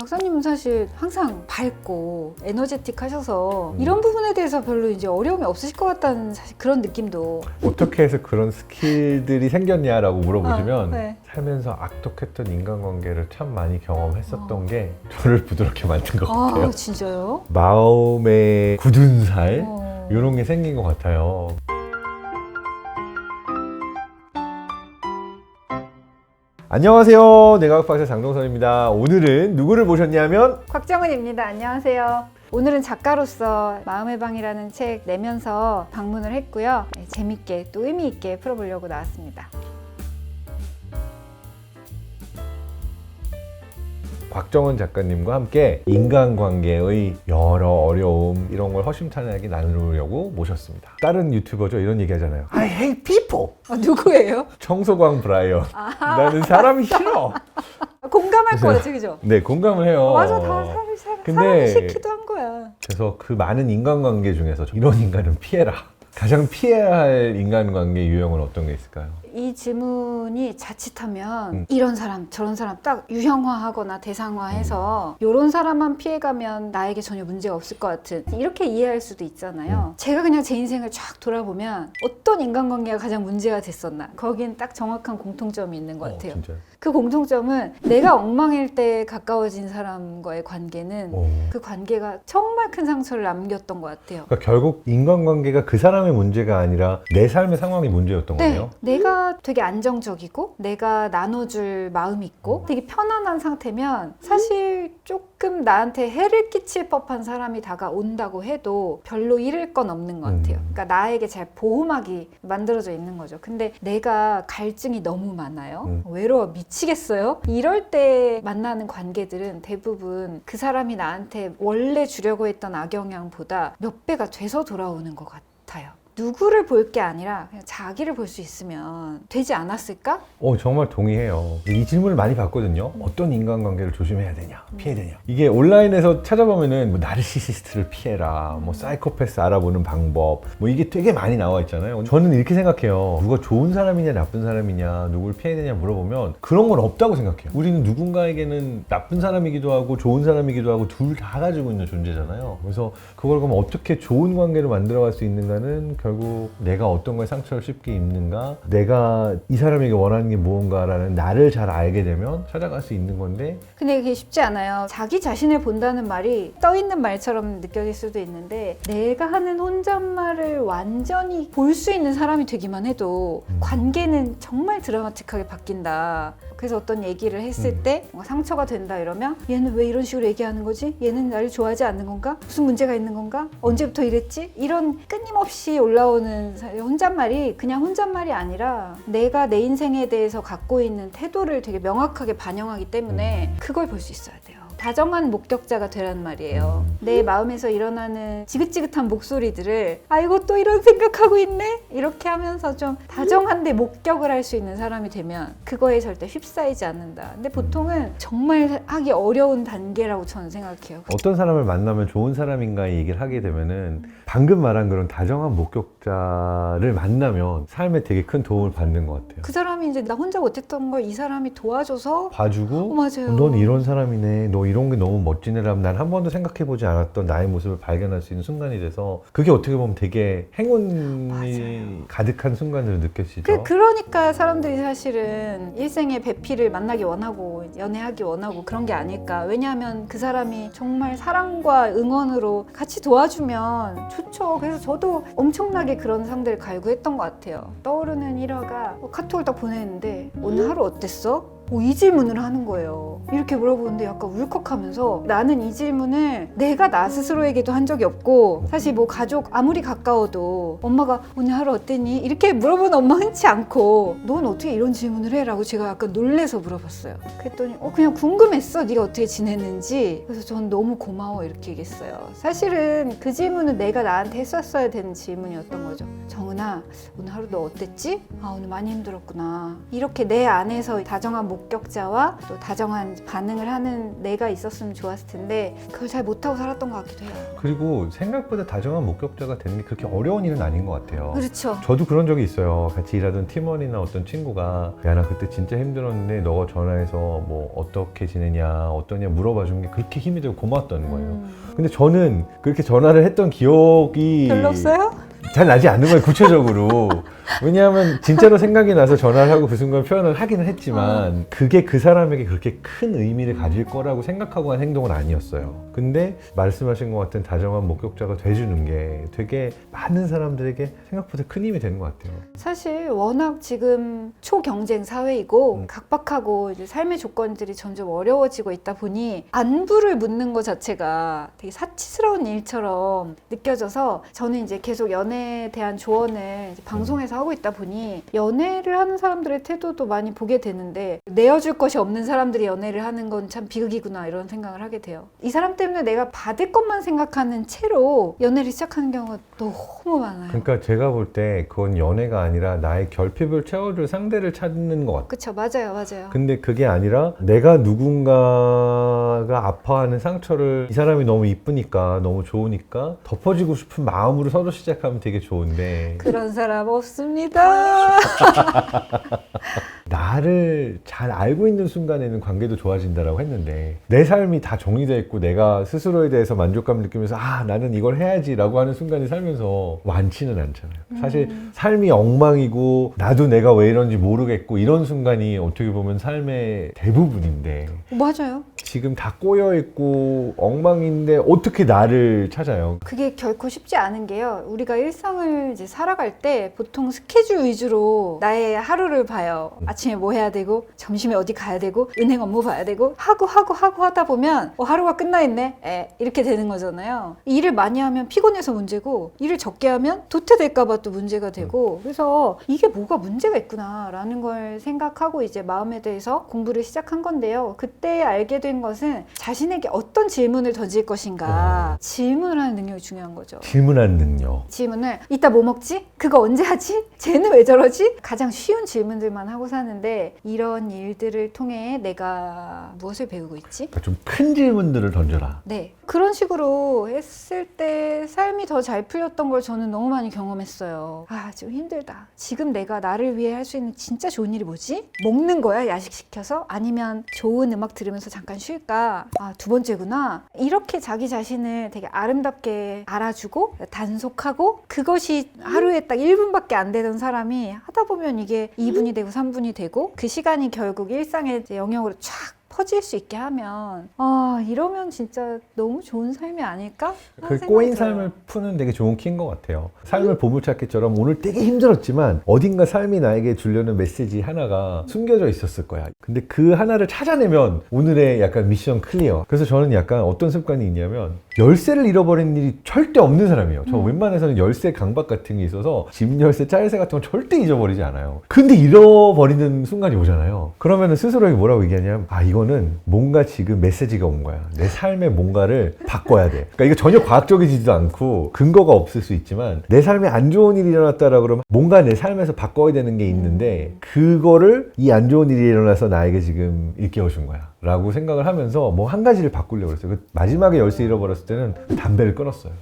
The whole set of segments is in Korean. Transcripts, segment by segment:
박사님은 사실 항상 밝고 에너제틱 하셔서 이런 부분에 대해서 별로 이제 어려움이 없으실 것 같다는 사실 그런 느낌도. 어떻게 해서 그런 스킬들이 생겼냐라고 물어보시면 네. 살면서 악독했던 인간관계를 참 많이 경험했었던 게 저를 부드럽게 만든 것 같아요. 진짜요? 마음의 굳은 살 어. 이런 게 생긴 것 같아요. 안녕하세요. 내과학박사 장동선입니다. 오늘은 누구를 모셨냐면 곽정은입니다. 안녕하세요. 오늘은 작가로서 마음의 방이라는 책 내면서 방문을 했고요. 네, 재밌게 또 의미 있게 풀어보려고 나왔습니다. 곽정은 작가님과 함께 인간관계의 여러 어려움 이런 걸 허심탄회하게 나누려고 모셨습니다. 다른 유튜버죠 이런 얘기 하잖아요. I hate people. 누구예요? 청소광 브라이언. 나는 사람이 싫어. 공감할 거죠, 그죠? 네, 공감을 해요. 맞아, 다 사람이 싫기도 한 거야. 그래서 그 많은 인간관계 중에서 이런 인간은 피해라. 가장 피해야 할 인간관계 유형은 어떤 게 있을까요? 이 질문이 자칫하면 이런 사람 저런 사람 딱 유형화하거나 대상화해서 이런 사람만 피해가면 나에게 전혀 문제가 없을 것 같은 이렇게 이해할 수도 있잖아요. 제가 그냥 제 인생을 쫙 돌아보면 어떤 인간관계가 가장 문제가 됐었나 거긴 딱 정확한 공통점이 있는 것 같아요. 진짜요? 그 공통점은 내가 엉망일 때 가까워진 사람과의 관계는 그 관계가 정말 큰 상처를 남겼던 것 같아요. 그러니까 결국 인간관계가 그 사람의 문제가 아니라 내 삶의 상황이 문제였던 거네요. 내가 되게 안정적이고 내가 나눠줄 마음이 있고 되게 편안한 상태면 사실 조금 나한테 해를 끼칠 법한 사람이 다가온다고 해도 별로 잃을 건 없는 것 같아요. 그러니까 나에게 잘 보호막이 만들어져 있는 거죠. 근데 내가 갈증이 너무 많아요. 외로워 미치겠어요. 이럴 때 만나는 관계들은 대부분 그 사람이 나한테 원래 주려고 했던 악영향보다 몇 배가 돼서 돌아오는 것 같아요. 누구를 볼 게 아니라 그냥 자기를 볼 수 있으면 되지 않았을까? 정말 동의해요. 이 질문을 많이 받거든요. 어떤 인간관계를 조심해야 되냐, 피해야 되냐. 이게 온라인에서 찾아보면은 뭐 나르시시스트를 피해라, 뭐 사이코패스 알아보는 방법, 뭐 이게 되게 많이 나와 있잖아요. 저는 이렇게 생각해요. 누가 좋은 사람이냐, 나쁜 사람이냐, 누굴 피해야 되냐 물어보면 그런 건 없다고 생각해요. 우리는 누군가에게는 나쁜 사람이기도 하고 좋은 사람이기도 하고 둘 다 가지고 있는 존재잖아요. 그래서 그걸 그럼 어떻게 좋은 관계를 만들어갈 수 있는가는 결국 내가 어떤 거에 상처를 쉽게 입는가, 내가 이 사람에게 원하는 게 무언가라는 나를 잘 알게 되면 찾아갈 수 있는 건데. 근데 그게 쉽지 않아요. 자기 자신을 본다는 말이 떠있는 말처럼 느껴질 수도 있는데 내가 하는 혼잣말을 완전히 볼 수 있는 사람이 되기만 해도 관계는 정말 드라마틱하게 바뀐다. 그래서 어떤 얘기를 했을 때 뭔가 상처가 된다 이러면 얘는 왜 이런 식으로 얘기하는 거지? 얘는 나를 좋아하지 않는 건가? 무슨 문제가 있는 건가? 언제부터 이랬지? 이런 끊임없이 올라오는 혼잣말이 그냥 혼잣말이 아니라 내가 내 인생에 대해서 갖고 있는 태도를 되게 명확하게 반영하기 때문에 그걸 볼 수 있어야 돼요. 다정한 목격자가 되란 말이에요. 내 마음에서 일어나는 지긋지긋한 목소리들을 아이고 또 이런 생각하고 있네? 이렇게 하면서 좀 다정한데 목격을 할 수 있는 사람이 되면 그거에 절대 휩싸이지 않는다. 근데 보통은 정말 하기 어려운 단계라고 저는 생각해요. 어떤 사람을 만나면 좋은 사람인가 얘기를 하게 되면은 방금 말한 그런 다정한 목격자를 만나면 삶에 되게 큰 도움을 받는 것 같아요. 그 사람이 이제 나 혼자 못했던 걸 이 사람이 도와줘서 봐주고 맞아요. 넌 이런 사람이네, 너 이런 게 너무 멋지네라면 난 한 번도 생각해보지 않았던 나의 모습을 발견할 수 있는 순간이 돼서 그게 어떻게 보면 되게 행운이 맞아요. 가득한 순간으로 느껴지죠. 그러니까 사람들이 사실은 일생의 배필을 만나기 원하고 연애하기 원하고 그런 게 아닐까. 왜냐하면 그 사람이 정말 사랑과 응원으로 같이 도와주면 좋죠. 그래서 저도 엄청나게 그런 상대를 갈구했던 것 같아요. 떠오르는 일화가 카톡을 딱 보냈는데 오늘 하루 어땠어? 이 질문을 하는 거예요. 이렇게 물어보는데 약간 울컥하면서 나는 이 질문을 내가 나 스스로에게도 한 적이 없고 사실 뭐 가족 아무리 가까워도 엄마가 오늘 하루 어땠니? 이렇게 물어보는 엄마 흔치 않고 넌 어떻게 이런 질문을 해? 라고 제가 약간 놀래서 물어봤어요. 그랬더니 그냥 궁금했어. 네가 어떻게 지냈는지. 그래서 전 너무 고마워 이렇게 얘기했어요. 사실은 그 질문은 내가 나한테 했었어야 되는 질문이었던 거죠. 정은아, 오늘 하루 너 어땠지? 아, 오늘 많이 힘들었구나. 이렇게 내 안에서 다정한 목격자와 또 다정한 반응을 하는 내가 있었으면 좋았을 텐데 그걸 잘 못하고 살았던 것 같기도 해요. 그리고 생각보다 다정한 목격자가 되는 게 그렇게 어려운 일은 아닌 것 같아요. 그렇죠. 저도 그런 적이 있어요. 같이 일하던 팀원이나 어떤 친구가 야, 나 그때 진짜 힘들었는데 너가 전화해서 뭐 어떻게 지내냐 어떠냐 물어봐 준 게 그렇게 힘이 되고 고마웠다는 거예요. 근데 저는 그렇게 전화를 했던 기억이 별로 없어요? 잘 나지 않는 거예요, 구체적으로. 왜냐하면 진짜로 생각이 나서 전화를 하고 그 순간 표현을 하기는 했지만 그게 그 사람에게 그렇게 큰 의미를 가질 거라고 생각하고 한 행동은 아니었어요. 근데 말씀하신 것 같은 다정한 목격자가 돼주는 게 되게 많은 사람들에게 생각보다 큰 힘이 되는 것 같아요. 사실 워낙 지금 초경쟁 사회이고 각박하고 이제 삶의 조건들이 점점 어려워지고 있다 보니 안부를 묻는 것 자체가 되게 사치스러운 일처럼 느껴져서 저는 이제 계속 연애에 대한 조언을 이제 방송에서 하고 있다 보니 연애를 하는 사람들의 태도도 많이 보게 되는데 내어줄 것이 없는 사람들이 연애를 하는 건 참 비극이구나 이런 생각을 하게 돼요. 이 사람 때문에 내가 받을 것만 생각하는 채로 연애를 시작하는 경우가 너무 많아요. 그러니까 제가 볼 때 그건 연애가 아니라 나의 결핍을 채워줄 상대를 찾는 것 같아요. 그쵸, 맞아요, 맞아요. 근데 그게 아니라 내가 누군가가 아파하는 상처를 이 사람이 너무 이쁘니까 너무 좋으니까 덮어주고 싶은 마음으로 서로 시작하면 되게 좋은데 그런 사람 없습니다. 나를 잘 알고 있는 순간에는 관계도 좋아진다라고 했는데 내 삶이 다 정리되어 있고 내가 스스로에 대해서 만족감을 느끼면서 아 나는 이걸 해야지 라고 하는 순간이 살면서 많지는 않잖아요. 사실 삶이 엉망이고 나도 내가 왜 이런지 모르겠고 이런 순간이 어떻게 보면 삶의 대부분인데 맞아요. 지금 다 꼬여있고 엉망인데 어떻게 나를 찾아요? 그게 결코 쉽지 않은 게요. 우리가 일상을 이제 살아갈 때 보통 스케줄 위주로 나의 하루를 봐요. 아침에 뭐 해야 되고 점심에 어디 가야 되고 은행 업무 봐야 되고 하고 하다 보면 하루가 끝나 있네. 이렇게 되는 거잖아요. 일을 많이 하면 피곤해서 문제고 일을 적게 하면 도태될까 봐 또 문제가 되고 그래서 이게 뭐가 문제가 있구나 라는 걸 생각하고 이제 마음에 대해서 공부를 시작한 건데요. 그때 알게 된 것은 자신에게 어떤 질문을 던질 것인가 질문을 하는 능력이 중요한 거죠. 질문하는 능력. 질문을 이따 뭐 먹지? 그거 언제 하지? 쟤는 왜 저러지? 가장 쉬운 질문들만 하고 사는데 이런 일들을 통해 내가 무엇을 배우고 있지? 그러니까 좀 큰 질문들을 던져라. 네. 그런 식으로 했을 때 삶이 더 잘 풀렸던 걸 저는 너무 많이 경험했어요. 아, 좀 힘들다. 지금 내가 나를 위해 할 수 있는 진짜 좋은 일이 뭐지? 먹는 거야? 야식 시켜서? 아니면 좋은 음악 들으면서 잠깐 쉴까? 아, 두 번째구나. 이렇게 자기 자신을 되게 아름답게 알아주고 단속하고 그것이 하루에 딱 1분밖에 안 되던 사람이 하다 보면 이게 2분이 되고 3분이 되고 그 시간이 결국 일상의 이제 영역으로 쫙 퍼질 수 있게 하면 이러면 진짜 너무 좋은 삶이 아닐까? 그 꼬인 삶을 푸는 되게 좋은 키인 것 같아요. 삶을 보물찾기처럼 오늘 되게 힘들었지만 어딘가 삶이 나에게 주려는 메시지 하나가 숨겨져 있었을 거야. 근데 그 하나를 찾아내면 오늘의 약간 미션 클리어. 그래서 저는 약간 어떤 습관이 있냐면 열쇠를 잃어버린 일이 절대 없는 사람이에요. 저 웬만해서는 열쇠 강박 같은 게 있어서 집 열쇠, 짤쇠 같은 건 절대 잊어버리지 않아요. 근데 잃어버리는 순간이 오잖아요. 그러면 스스로에게 뭐라고 얘기하냐면 이거는 뭔가 지금 메시지가 온 거야. 내 삶의 뭔가를 바꿔야 돼. 그러니까 이거 전혀 과학적이지도 않고 근거가 없을 수 있지만 내 삶에 안 좋은 일이 일어났다라 그러면 뭔가 내 삶에서 바꿔야 되는 게 있는데 그거를 이 안 좋은 일이 일어나서 나에게 지금 일깨워 준 거야. 라고 생각을 하면서 뭐 한 가지를 바꾸려고 그랬어요. 그 마지막에 열쇠 잃어버렸을 때는 담배를 끊었어요.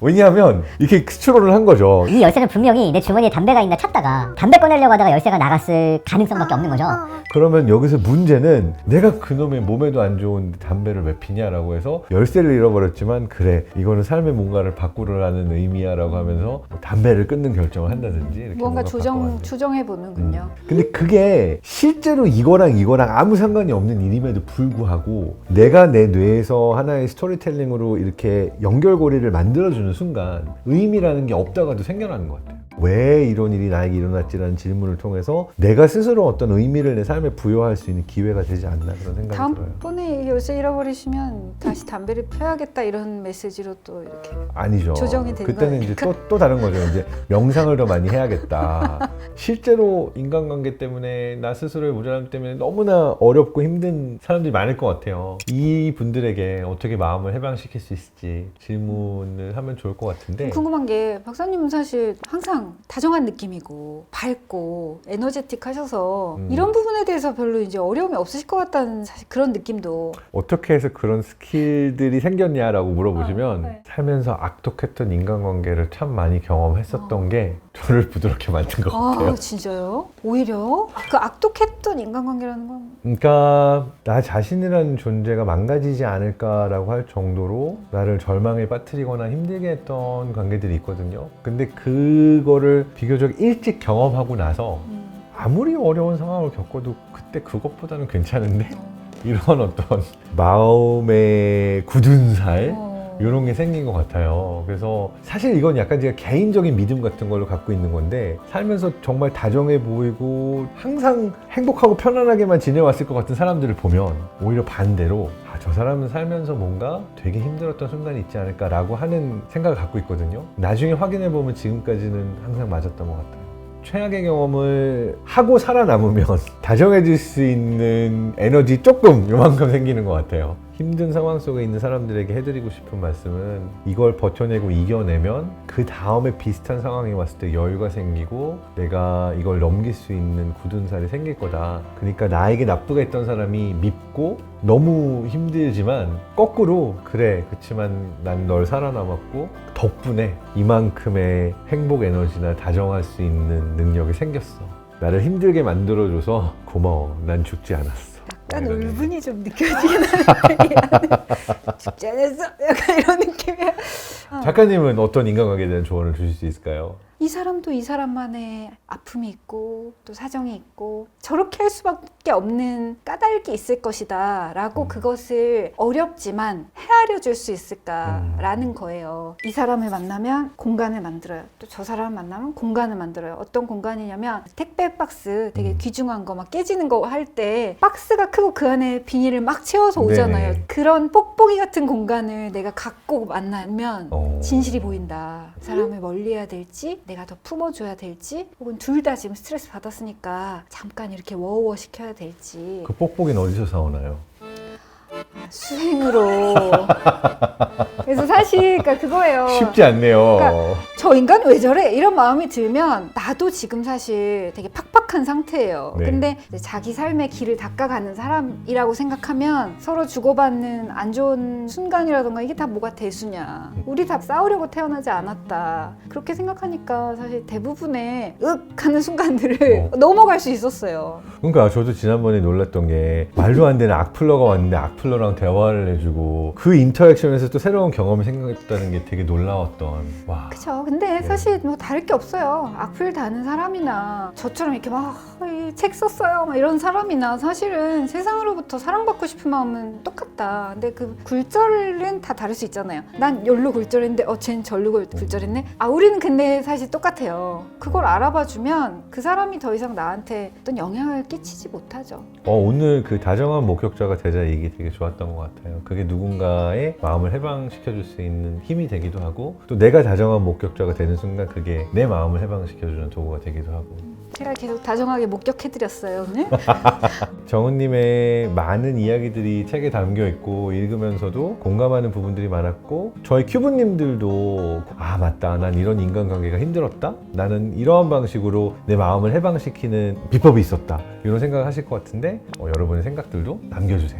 왜냐하면 이렇게 스트롤을 한 거죠. 이 열쇠는 분명히 내 주머니에 담배가 있나 찾다가 담배 꺼내려고 하다가 열쇠가 나갔을 가능성밖에 없는 거죠. 그러면 여기서 문제는 내가 그놈의 몸에도 안 좋은 담배를 왜 피냐라고 해서 열쇠를 잃어버렸지만 그래 이거는 삶의 뭔가를 바꾸려는 의미야 라고 하면서 담배를 끊는 결정을 한다든지 이렇게 뭔가 바꿔가는. 추정해보는군요. 근데 그게 실제로 이거랑 아무 상관이 없는 일임에도 불구하고 내가 내 뇌에서 하나의 스토리텔링으로 이렇게 연결고리를 만들어주는 순간 의미라는 게 없다가도 생겨나는 것 같아요. 왜 이런 일이 나에게 일어났지라는 질문을 통해서 내가 스스로 어떤 의미를 내 삶에 부여할 수 있는 기회가 되지 않나 그런 생각이 들어요. 다음번에 열쇠 잃어버리시면 다시 담배를 펴야겠다 이런 메시지로 또 이렇게 아니죠. 조정이 되는 그때는 이제 또 다른 거죠. 이제 명상을 더 많이 해야겠다. 실제로 인간관계 때문에 나 스스로의 모자람 때문에 너무나 어렵고 힘든 사람들이 많을 것 같아요. 이 분들에게 어떻게 마음을 해방시킬 수 있을지 질문을 하면 좋을 것 같은데 궁금한 게 박사님은 사실 항상 다정한 느낌이고 밝고 에너제틱 하셔서 이런 부분에 대해서 별로 이제 어려움이 없으실 것 같다는 사실 그런 느낌도 어떻게 해서 그런 스킬들이 생겼냐라고 물어보시면 네. 살면서 악독했던 인간관계를 참 많이 경험했었던 게 저를 부드럽게 만든 것 같아요. 아 진짜요? 오히려 그 악독했던 인간관계라는 건 그러니까 나 자신이라는 존재가 망가지지 않을까라고 할 정도로 나를 절망에 빠뜨리거나 힘들게 했던 관계들이 있거든요. 근데 그거를 비교적 일찍 경험하고 나서 아무리 어려운 상황을 겪어도 그때 그것보다는 괜찮은데 이런 어떤 마음의 굳은 살 이런 게 생긴 것 같아요. 그래서 사실 이건 약간 제가 개인적인 믿음 같은 걸로 갖고 있는 건데 살면서 정말 다정해 보이고 항상 행복하고 편안하게만 지내왔을 것 같은 사람들을 보면 오히려 반대로 저 사람은 살면서 뭔가 되게 힘들었던 순간이 있지 않을까라고 하는 생각을 갖고 있거든요. 나중에 확인해 보면 지금까지는 항상 맞았던 것 같아요. 최악의 경험을 하고 살아남으면 다정해질 수 있는 에너지 조금 요만큼 생기는 것 같아요. 힘든 상황 속에 있는 사람들에게 해드리고 싶은 말씀은 이걸 버텨내고 이겨내면 그 다음에 비슷한 상황이 왔을 때 여유가 생기고 내가 이걸 넘길 수 있는 굳은 살이 생길 거다. 그러니까 나에게 나쁘게 했던 사람이 밉고 너무 힘들지만 거꾸로 그래 그치만 난 널 살아남았고 덕분에 이만큼의 행복 에너지나 다정할 수 있는 능력이 생겼어. 나를 힘들게 만들어줘서 고마워. 난 죽지 않았어. 약간 이런 울분이 좀 느껴지긴 하는데 죽지 않았어 약간 이런 느낌이야. 작가님은 어떤 인간관계에 대한 조언을 주실 수 있을까요? 이 사람도 이 사람만의 아픔이 있고 또 사정이 있고 저렇게 할 수밖에 없는 까닭이 있을 것이다 라고 그것을 어렵지만 헤아려 줄 수 있을까라는 거예요. 이 사람을 만나면 공간을 만들어요. 또 저 사람을 만나면 공간을 만들어요. 어떤 공간이냐면 택배 박스 되게 귀중한 거 막 깨지는 거 할 때 박스가 크고 그 안에 비닐을 막 채워서 오잖아요. 네네. 그런 뽁뽁이 같은 공간을 내가 갖고 만나면 진실이 보인다. 그 사람을 멀리해야 될지 내가 더 품어줘야 될지 혹은 둘 다 지금 스트레스 받았으니까 잠깐 이렇게 워우워 시켜야 될지 그 뽁뽁이는 어디서 사오나요? 수행으로 그래서 사실 그러니까 그거예요. 쉽지 않네요. 그러니까 저 인간 왜 저래? 이런 마음이 들면 나도 지금 사실 되게 팍팍한 상태예요. 네. 근데 이제 자기 삶의 길을 닦아가는 사람이라고 생각하면 서로 주고받는 안 좋은 순간이라던가 이게 다 뭐가 대수냐. 우리 다 싸우려고 태어나지 않았다. 그렇게 생각하니까 사실 대부분의 하는 순간들을 넘어갈 수 있었어요. 그러니까 저도 지난번에 놀랐던 게 말도 안 되는 악플러가 왔는데 악플러랑 대화를 해주고 그 인터랙션에서 또 새로운 경험이 생겼다는 게 되게 놀라웠던 와. 그쵸. 근데 사실 뭐 다를 게 없어요. 악플 다는 사람이나 저처럼 이렇게 막 책 썼어요 막 이런 사람이나 사실은 세상으로부터 사랑받고 싶은 마음은 똑같다. 근데 그 굴절은 다 다를 수 있잖아요. 난 여기로 굴절했는데 쟨 절로 굴절했네. 우리는 근데 사실 똑같아요. 그걸 알아봐주면 그 사람이 더 이상 나한테 어떤 영향을 끼치지 못하죠. 오늘 그 다정한 목격자가 되자 얘기 되게 좋았던 것 같아요. 그게 누군가의 마음을 해방시켜줄 수 있는 힘이 되기도 하고 또 내가 다정한 목격자가 되는 순간 그게 내 마음을 해방시켜주는 도구가 되기도 하고 제가 계속 다정하게 목격해드렸어요 오늘. 정은님의 많은 이야기들이 책에 담겨 있고 읽으면서도 공감하는 부분들이 많았고 저희 큐브님들도 맞다 난 이런 인간관계가 힘들었다 나는 이러한 방식으로 내 마음을 해방시키는 비법이 있었다 이런 생각을 하실 것 같은데 여러분의 생각들도 남겨주세요.